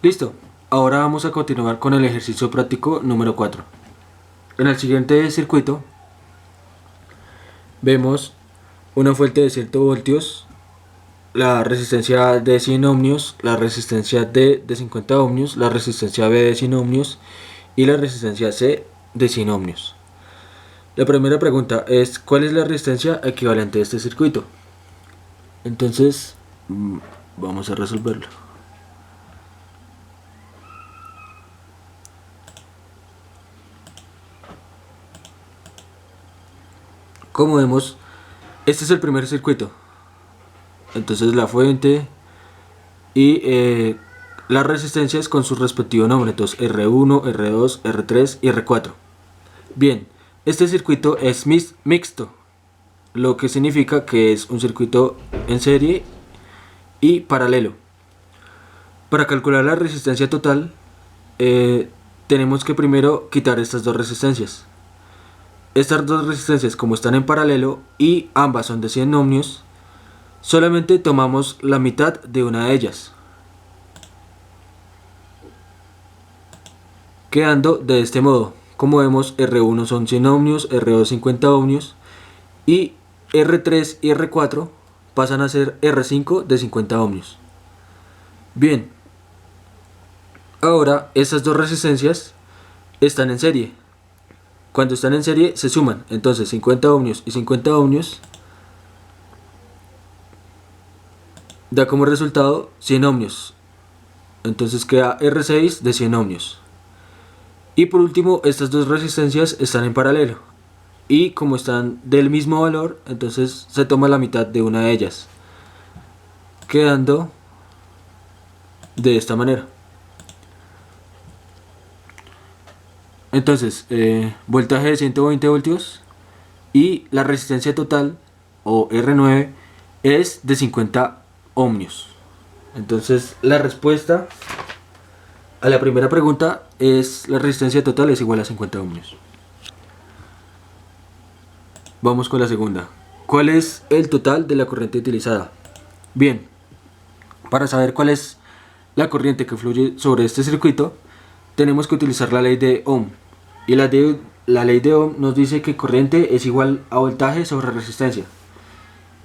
Listo, ahora vamos a continuar con el ejercicio práctico número 4. En el siguiente circuito vemos una fuente de 100 voltios, la resistencia de 100 ohmios, la resistencia D de 50 ohmios, la resistencia B de 100 ohmios y la resistencia C de 100 ohmios. La primera pregunta es: ¿cuál es la resistencia equivalente de este circuito? Entonces, vamos a resolverlo. Como vemos, este es el primer circuito. Entonces la fuente y las resistencias con su respectivo nombre. Entonces R1, R2, R3 y R4. Bien, este circuito es mixto, lo que significa que es un circuito en serie y paralelo. Para calcular la resistencia total, tenemos que primero quitar estas dos resistencias. Estas dos resistencias, como están en paralelo y ambas son de 100 ohmios, solamente tomamos la mitad de una de ellas, quedando de este modo. Como vemos, R1 son 100 ohmios, R2 50 ohmios y R3 y R4 pasan a ser R5 de 50 ohmios. Bien, ahora estas dos resistencias están en serie. Cuando están en serie se suman, entonces 50 ohmios y 50 ohmios da como resultado 100 ohmios. Entonces queda R6 de 100 ohmios. Y por último, estas dos resistencias están en paralelo. Y como están del mismo valor, entonces se toma la mitad de una de ellas, quedando de esta manera. Entonces, voltaje de 120 voltios y la resistencia total, o R9, es de 50 ohmios. Entonces, la respuesta a la primera pregunta es: la resistencia total es igual a 50 ohmios. Vamos con la segunda. ¿Cuál es el total de la corriente utilizada? Bien, para saber cuál es la corriente que fluye sobre este circuito, tenemos que utilizar la ley de Ohm. Y la ley de Ohm nos dice que corriente es igual a voltaje sobre resistencia.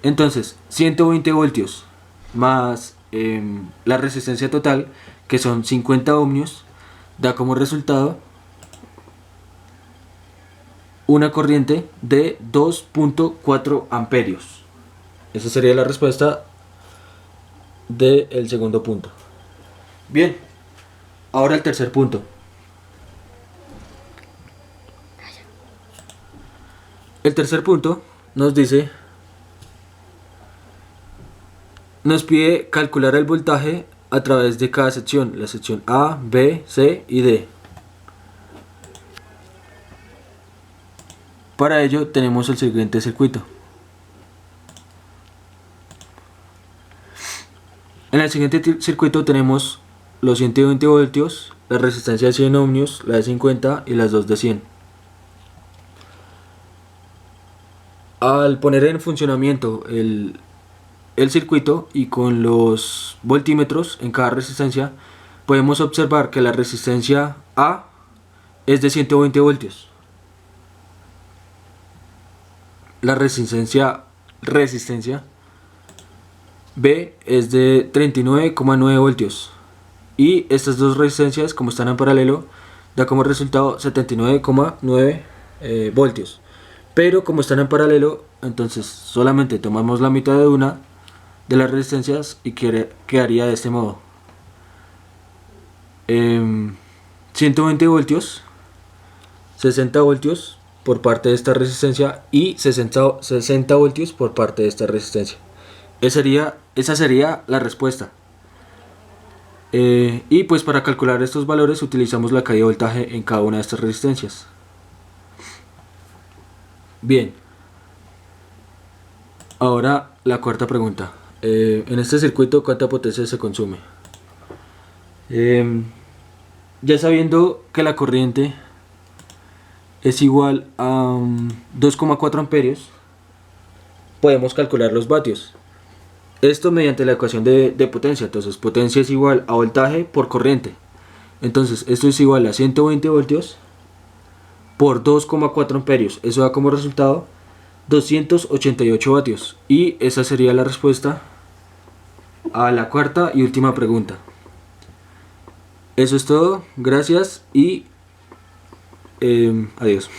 Entonces, 120 voltios más la resistencia total, que son 50 ohmios, da como resultado una corriente de 2.4 amperios. Esa sería la respuesta del segundo punto. Bien, ahora el tercer punto. El tercer punto nos pide calcular el voltaje a través de cada sección, la sección A, B, C y D. Para ello tenemos el siguiente circuito. En el siguiente circuito tenemos los 120 voltios, la resistencia de 100 ohmios, la de 50 y las dos de 100. Al poner en funcionamiento el circuito y con los voltímetros en cada resistencia, podemos observar que la resistencia A es de 120 voltios. La resistencia B es de 39,9 voltios. Y estas dos resistencias, como están en paralelo, da como resultado 79,9 voltios. Pero como están en paralelo, entonces solamente tomamos la mitad de una de las resistencias y quedaría de este modo. 120 voltios, 60 voltios por parte de esta resistencia y 60 voltios por parte de esta resistencia. Esa sería la respuesta. Y pues para calcular estos valores utilizamos la caída de voltaje en cada una de estas resistencias. Bien, ahora la cuarta pregunta. En este circuito, ¿cuánta potencia se consume? Ya sabiendo que la corriente es igual a 2,4 amperios, podemos calcular los vatios. Esto mediante la ecuación de potencia. Entonces potencia es igual a voltaje por corriente. Entonces esto es igual a 120 voltios por 2,4 amperios. Eso da como resultado 288 vatios. Y esa sería la respuesta a la cuarta y última pregunta. Eso es todo. Gracias y adiós.